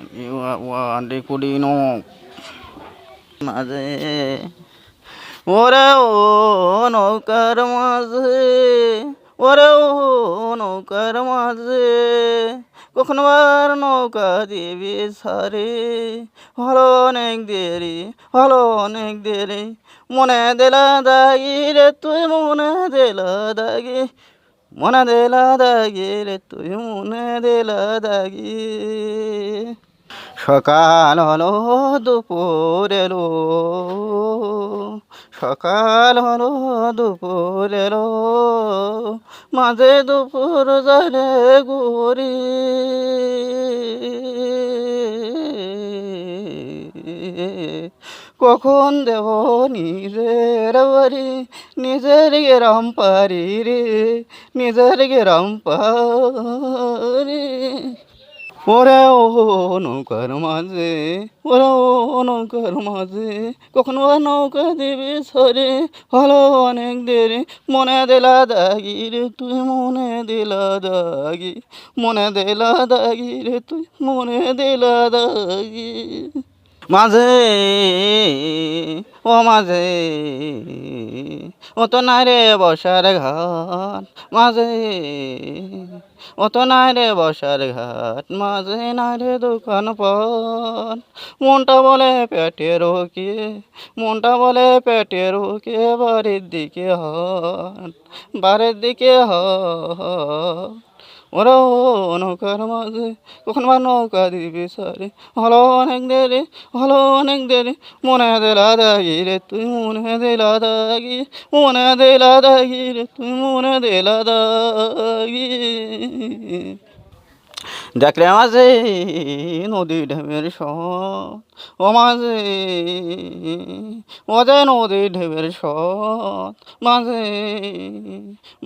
You are one Decudino. Maze. ওরে ও নৌকার মাঝে, ওরে ও নৌকার মাঝে, কখনো আর নৌকা দিবি সারে, হলো অনেক দেরি, হলো অনেক দেরি, মনে দিলা দাগি রে তুই মনে দিলা দাগি, মনে দিলা দাগি রে তুই মনে দিলা দাগি। সকাল হলো দুপুর এলো, সকাল হলো দুপুর এলো, মাঝে দুপুর জলে গুরি, কখন দেব নিজের বাড়ি, নিজের গ্রাম পারি রে, নিজের গ্রাম পারি। ওরে ও নৌকার মাঝে, ওরে ও নৌকার মাঝে, কখনো আর নৌকা দিবি সরে, হলো অনেক দেরি, মনে দিলা দাগি রে তুই মনে দিলা দাগি, মনে দিলা দাগি রে তুই মনে দিলা দাগি। মাঝে ও মাঝে, ও তো নাই রে বসার ঘাট, মাঝে ও তো নাই রে বসার ঘাট, মাঝে নাই রে দোকান পাট, মনটা বলে পেটে রোকে, মনটা বলে পেটে রোকে, বাড়ির দিকে হাট, বাড়ির দিকে হাট। ওরা নৌকার মাঝে, কখন বা নৌকা দিবি সারে, হলো অনেক দেরি, হলো অনেক দেরি, মনে দিলা দাগি রে তুই মনে দিলা দাগি, মনে দিলা দাগি রে তুই মনে দিলা দাগি। দেখলে মাঝে নদী ঢেউয়ের শট, ও মাঝে ও যে নদী ঢেউয়ের শট, মাঝে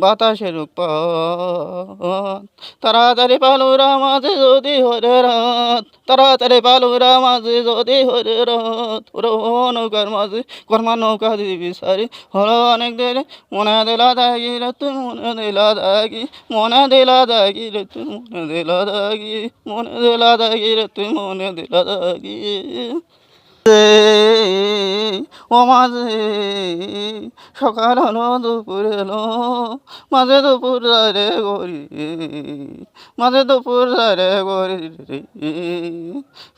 বাতাসের উৎপাত, তাড়াতাড়ি পালুরা মাঝে যদি হরে রাত, তাড়াতাড়ি পালুরা মাঝে যদি হরে রাত, ওরে ও নৌকার মাঝে কর্মা নৌকা দিবি সারি, হলো অনেক দেরি, মনে দিলা দাগি রে তুই মনে দিলা দাগি, মনে দিলা দাগি রে তুই মনে দিলা দাগি, মনে দিলা দাগি রে তুই মনে দিলা দাগি। ও মাঝে সকাল হলো দুপুর এলো, মাঝে দুপুর রে গরি, মাঝে দুপুর রে গরি রে,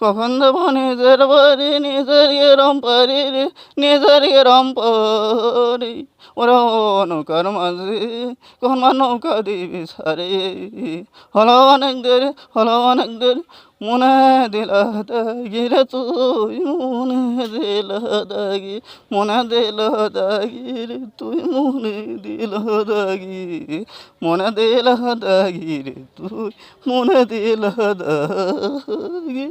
কখন দেব নিজের বাড়ি, নিজের গ্রাম পারি রে, নিজের গ্রাম পারি। ওরা নৌকার মাঝে কখন বা নৌকা দিবি সারে, হলো অনেক দেরি, হলো অনেক দেরি, মনে দিলা দাগি রে তুই মনে দিলা দাগি, মনে দিলা দাগি রে তুই মনে দিলা দাগি, মনে দিলা দাগি রে তুই মনে দিলা দাগি।